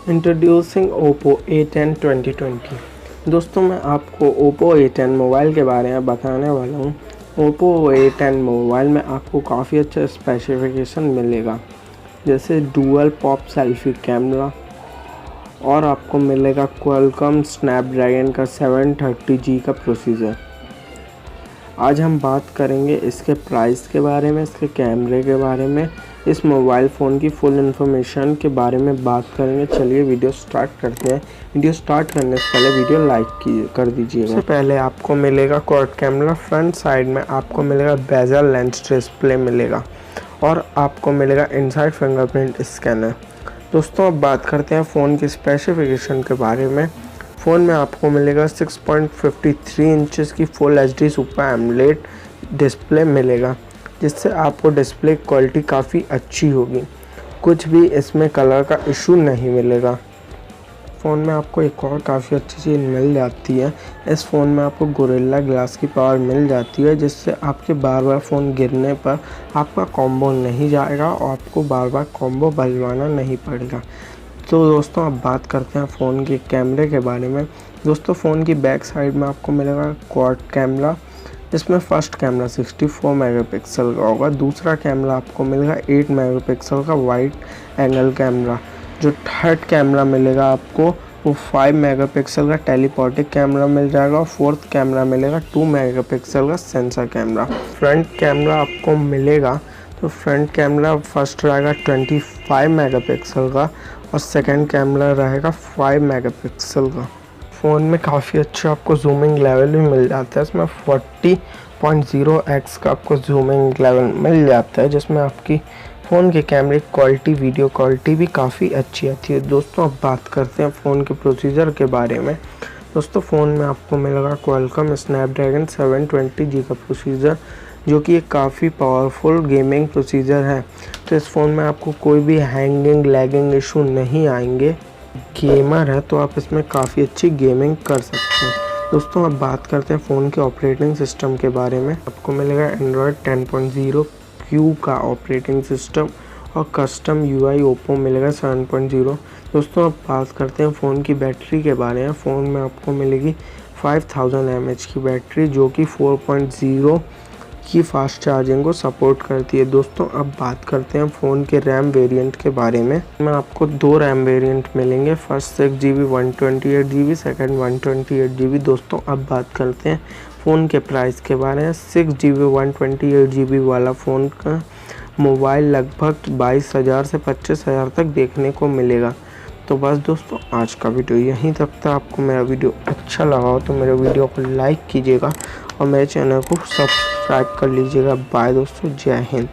Introducing Oppo A10 2020। दोस्तों मैं आपको ओप्पो A10 मोबाइल के बारे में बताने वाला हूँ। ओप्पो A10 मोबाइल में आपको काफ़ी अच्छा स्पेसिफिकेशन मिलेगा, जैसे डुअल पॉप सेल्फी कैमरा, और आपको मिलेगा क्वालकॉम स्नैपड्रैगन का 730G का प्रोसेसर। आज हम बात करेंगे इसके प्राइस के बारे में, इसके कैमरे के बारे में, इस मोबाइल फ़ोन की फुल इन्फॉर्मेशन के बारे में बात करेंगे। चलिए वीडियो स्टार्ट करते हैं। वीडियो स्टार्ट करने से पहले वीडियो लाइक कर दीजिएगा। सबसे पहले आपको मिलेगा क्वाड कैमरा, फ्रंट साइड में आपको मिलेगा बेजल लेंस डिस्प्ले मिलेगा, और आपको मिलेगा इनसाइड फिंगरप्रिंट स्कैनर। दोस्तों अब बात करते हैं फ़ोन की स्पेसिफिकेशन के बारे में। फ़ोन में आपको मिलेगा 6.53 इंचज़ की full HD super AMOLED display मिलेगा, जिससे आपको डिस्प्ले क्वालिटी काफ़ी अच्छी होगी। कुछ भी इसमें कलर का इशू नहीं मिलेगा। फ़ोन में आपको एक और काफ़ी अच्छी चीज़ मिल जाती है, इस फ़ोन में आपको गोरिल्ला ग्लास की पावर मिल जाती है, जिससे आपके बार बार फ़ोन गिरने पर आपका कॉम्बो नहीं जाएगा और आपको बार बार कॉम्बो बदलवाना नहीं पड़ेगा। तो दोस्तों अब बात करते हैं फ़ोन के कैमरे के बारे में। दोस्तों फ़ोन की बैक साइड में आपको मिलेगा क्वाड कैमरा, इसमें फर्स्ट कैमरा 64 मेगापिक्सल का होगा। दूसरा कैमरा आपको मिलेगा 8 मेगापिक्सल का वाइड एंगल कैमरा। जो थर्ड कैमरा मिलेगा आपको वो 5 मेगापिक्सल का टेलीपोर्टिक कैमरा मिल जाएगा, और फोर्थ कैमरा मिलेगा 2 मेगापिक्सल का सेंसर कैमरा। फ्रंट कैमरा आपको मिलेगा तो फ्रंट कैमरा फर्स्ट रहेगा 25 मेगापिक्सल का, और सेकंड कैमरा रहेगा 5 मेगापिक्सल का। फ़ोन में काफ़ी अच्छा आपको जूमिंग लेवल भी मिल जाता है, इसमें 40.0x का आपको जूमिंग लेवल मिल जाता है, जिसमें आपकी फ़ोन के कैमरे क्वालिटी, वीडियो क्वालिटी भी काफ़ी अच्छी आती है। दोस्तों अब बात करते हैं फ़ोन के प्रोसीजर के बारे में। दोस्तों फ़ोन में आपको मिलेगा क्वालकॉम स्नैपड्रैगन 720G का प्रोसीजर, जो कि एक काफ़ी पावरफुल गेमिंग प्रोसीजर है। तो इस फ़ोन में आपको कोई भी हैंगिंग लैगिंग इशू नहीं आएंगे। गेमर है तो आप इसमें काफ़ी अच्छी गेमिंग कर सकते हैं। दोस्तों अब बात करते हैं फ़ोन के ऑपरेटिंग सिस्टम के बारे में। आपको मिलेगा एंड्रॉयड 10.0 Q का ऑपरेटिंग सिस्टम, और कस्टम UI ओप्पो मिलेगा 7.0। दोस्तों अब बात करते हैं फ़ोन की बैटरी के बारे में। फ़ोन में आपको मिलेगी 5000 mAh की बैटरी, जो कि 4.0 की फास्ट चार्जिंग को सपोर्ट करती है। दोस्तों अब बात करते हैं फ़ोन के रैम वेरिएंट के बारे में। आपको 2 रैम वेरिएंट मिलेंगे, first 6GB 128GB, second 128GB। दोस्तों अब बात करते हैं फ़ोन के प्राइस के बारे में। 6GB 128GB वाला फ़ोन का मोबाइल लगभग 22,000 से 25,000 तक देखने को मिलेगा। तो बस दोस्तों आज का वीडियो यहीं तक था। आपको मेरा वीडियो अच्छा लगा हो तो मेरे वीडियो को लाइक कीजिएगा और मेरे चैनल को सब्सक्राइब कर लीजिएगा। बाय दोस्तों, जय हिंद।